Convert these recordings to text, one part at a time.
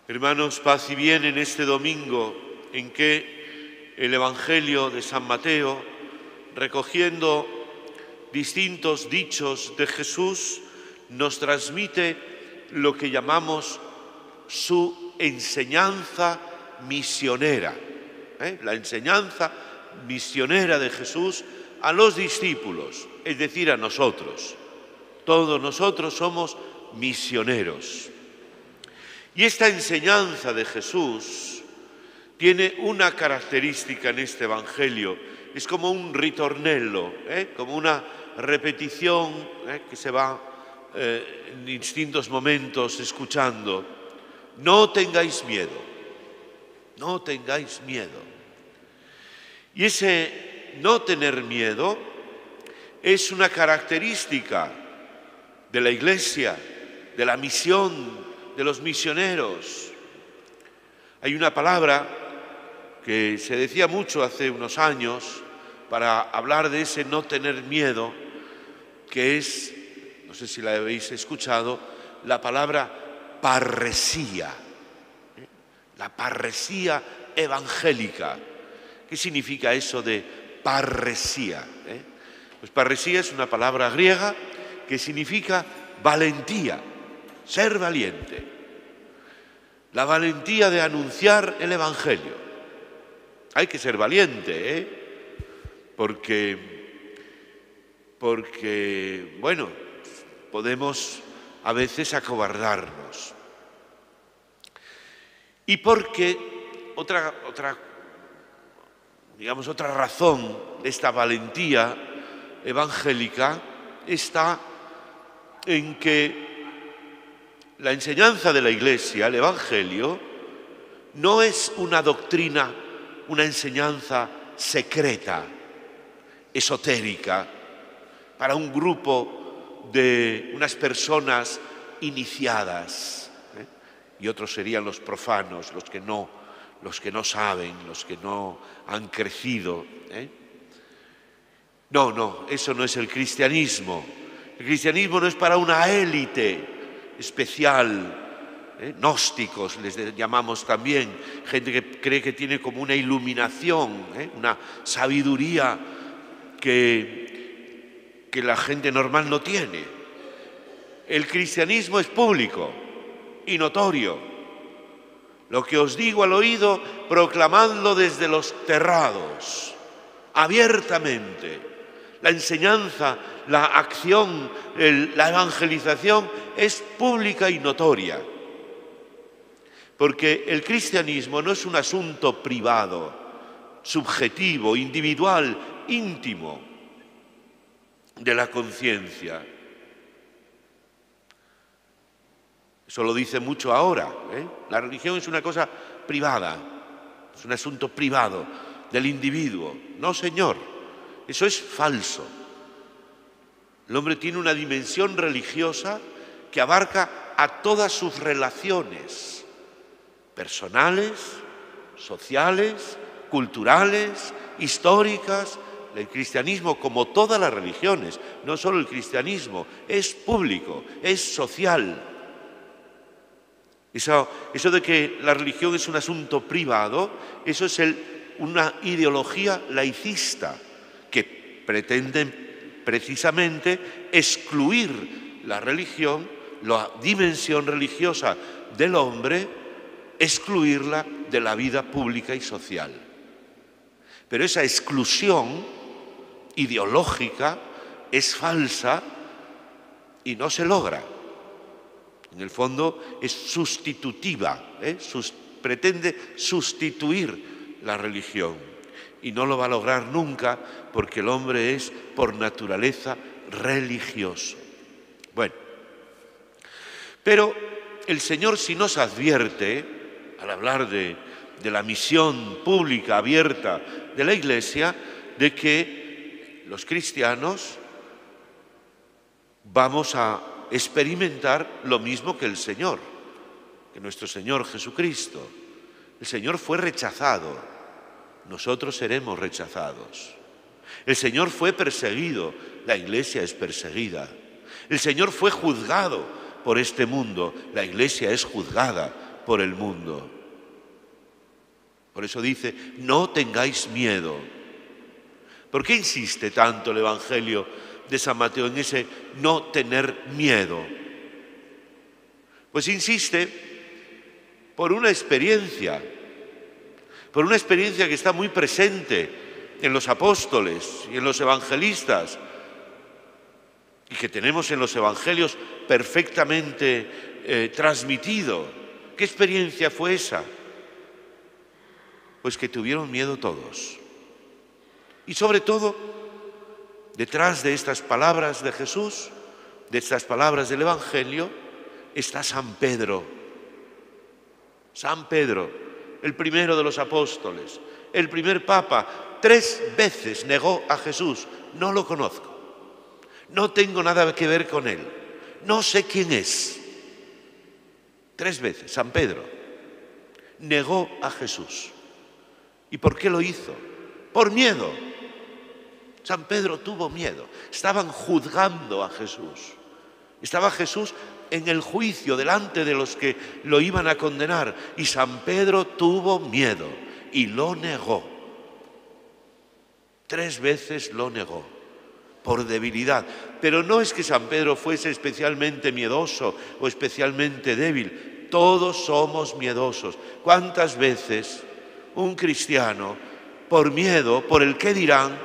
Hermanos, paz y bien en este domingo en que el Evangelio de San Mateo, recogiendo distintos dichos de Jesús, nos transmite lo que llamamos su enseñanza misionera. La enseñanza misionera de Jesús a los discípulos, es decir, a nosotros. Todos nosotros somos misioneros. Y esta enseñanza de Jesús tiene una característica en este Evangelio. Es como un ritornello, como una repetición que se va en distintos momentos escuchando. No tengáis miedo, no tengáis miedo. Y ese no tener miedo es una característica de la Iglesia, de la misión, de los misioneros. Hay una palabra que se decía mucho hace unos años para hablar de ese no tener miedo, que es, no sé si la habéis escuchado, la palabra parresía. La parresía evangélica. ¿Qué significa eso de parresía? Pues parresía es una palabra griega que significa valentía, ser valiente. La valentía de anunciar el Evangelio. Hay que ser valiente, porque, bueno, podemos a veces acobardarnos. Y porque otra razón de esta valentía evangélica está en que la enseñanza de la Iglesia, el Evangelio, no es una doctrina, una enseñanza secreta, esotérica, para un grupo de unas personas iniciadas, y otros serían los profanos, los que no saben, los que no han crecido. No, eso no es el cristianismo. El cristianismo no es para una élite especial, gnósticos les llamamos también, gente que cree que tiene como una iluminación, una sabiduría que la gente normal no tiene. El cristianismo es público y notorio. Lo que os digo al oído, proclamadlo desde los terrados, abiertamente. La enseñanza, la acción, la evangelización es pública y notoria. Porque el cristianismo no es un asunto privado, subjetivo, individual, íntimo de la conciencia. Eso lo dice mucho ahora. La religión es una cosa privada, es un asunto privado del individuo. No, señor. Eso es falso. El hombre tiene una dimensión religiosa que abarca a todas sus relaciones personales, sociales, culturales, históricas. El cristianismo, como todas las religiones, no solo el cristianismo, es público, es social. Eso de que la religión es un asunto privado, eso es una ideología laicista, que pretenden precisamente excluir la religión, la dimensión religiosa del hombre, excluirla de la vida pública y social. Pero esa exclusión ideológica es falsa y no se logra. En el fondo es sustitutiva, pretende sustituir la religión. Y no lo va a lograr nunca porque el hombre es por naturaleza religioso. Bueno, pero el Señor sí nos advierte, al hablar de la misión pública abierta de la Iglesia, de que los cristianos vamos a experimentar lo mismo que el Señor, que nuestro Señor Jesucristo. El Señor fue rechazado. Nosotros seremos rechazados. El Señor fue perseguido, la Iglesia es perseguida. El Señor fue juzgado por este mundo, la Iglesia es juzgada por el mundo. Por eso dice, no tengáis miedo. ¿Por qué insiste tanto el Evangelio de San Mateo en ese no tener miedo? Pues insiste por una experiencia que está muy presente en los apóstoles y en los evangelistas y que tenemos en los evangelios perfectamente transmitido. ¿Qué experiencia fue esa? Pues que tuvieron miedo todos. Y sobre todo, detrás de estas palabras de Jesús, de estas palabras del Evangelio, está San Pedro. San Pedro, el primero de los apóstoles, el primer papa, 3 veces negó a Jesús. No lo conozco, no tengo nada que ver con él, no sé quién es. 3 veces, San Pedro negó a Jesús. ¿Y por qué lo hizo? Por miedo. San Pedro tuvo miedo. Estaban juzgando a Jesús. Estaba Jesús en el juicio delante de los que lo iban a condenar. Y San Pedro tuvo miedo y lo negó. 3 veces lo negó, por debilidad. Pero no es que San Pedro fuese especialmente miedoso o especialmente débil. Todos somos miedosos. ¿Cuántas veces un cristiano, por miedo, por el qué dirán,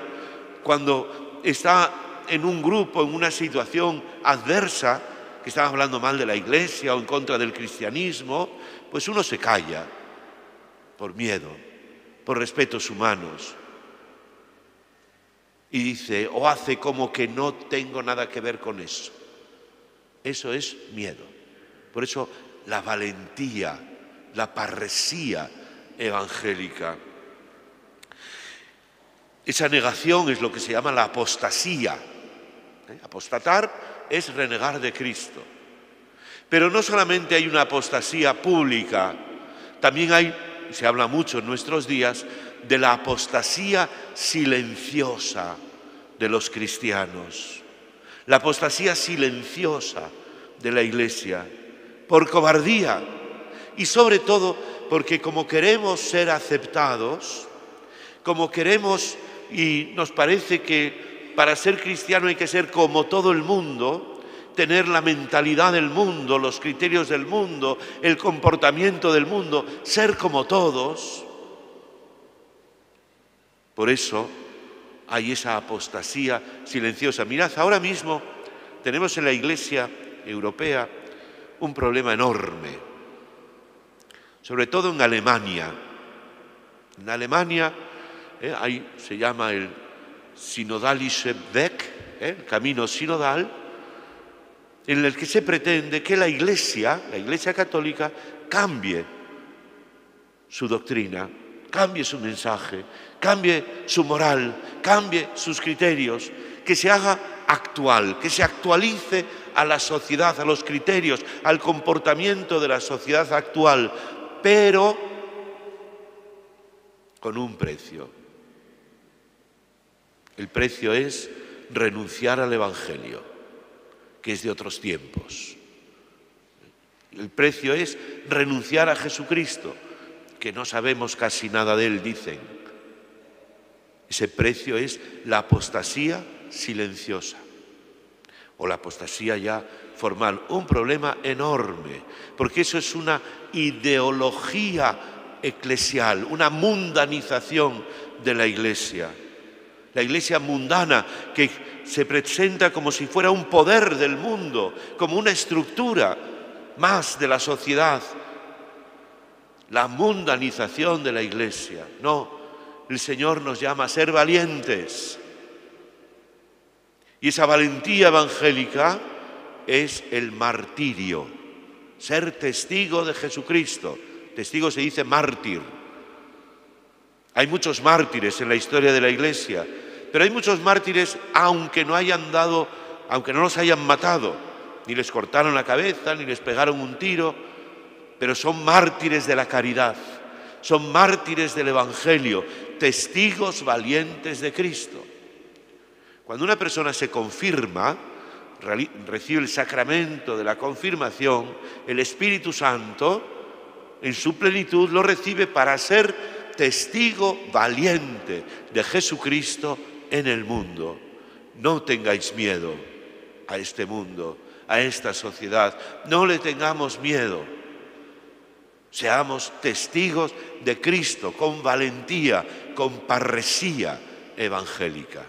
cuando está en un grupo, en una situación adversa, que están hablando mal de la Iglesia o en contra del cristianismo, pues uno se calla por miedo, por respetos humanos, y dice o hace como que no tengo nada que ver con eso. Eso es miedo. Por eso la valentía, la parresía evangélica. Esa negación es lo que se llama la apostasía. Apostatar es renegar de Cristo. Pero no solamente hay una apostasía pública, también hay, se habla mucho en nuestros días, de la apostasía silenciosa de los cristianos. La apostasía silenciosa de la Iglesia, por cobardía y sobre todo porque como queremos ser aceptados, como queremos y nos parece que para ser cristiano hay que ser como todo el mundo, tener la mentalidad del mundo, los criterios del mundo, el comportamiento del mundo, ser como todos. Por eso hay esa apostasía silenciosa. Mirad, ahora mismo tenemos en la Iglesia europea un problema enorme, sobre todo en Alemania. En Alemania ahí se llama el Synodalische Weg, el camino sinodal, en el que se pretende que la Iglesia católica, cambie su doctrina, cambie su mensaje, cambie su moral, cambie sus criterios, que se haga actual, que se actualice a la sociedad, a los criterios, al comportamiento de la sociedad actual, pero con un precio. El precio es renunciar al Evangelio, que es de otros tiempos. El precio es renunciar a Jesucristo, que no sabemos casi nada de él, dicen. Ese precio es la apostasía silenciosa o la apostasía ya formal. Un problema enorme, porque eso es una ideología eclesial, una mundanización de la Iglesia. La Iglesia mundana que se presenta como si fuera un poder del mundo, como una estructura más de la sociedad. La mundanización de la Iglesia. No, el Señor nos llama a ser valientes. Y esa valentía evangélica es el martirio, ser testigo de Jesucristo. Testigo se dice mártir. Hay muchos mártires en la historia de la Iglesia, pero hay muchos mártires aunque no los hayan matado, ni les cortaron la cabeza, ni les pegaron un tiro, pero son mártires de la caridad, son mártires del Evangelio, testigos valientes de Cristo. Cuando una persona se confirma, recibe el sacramento de la confirmación, el Espíritu Santo en su plenitud, lo recibe para ser testigo valiente de Jesucristo en el mundo. No tengáis miedo a este mundo, a esta sociedad. No le tengamos miedo. Seamos testigos de Cristo con valentía, con parresía evangélica.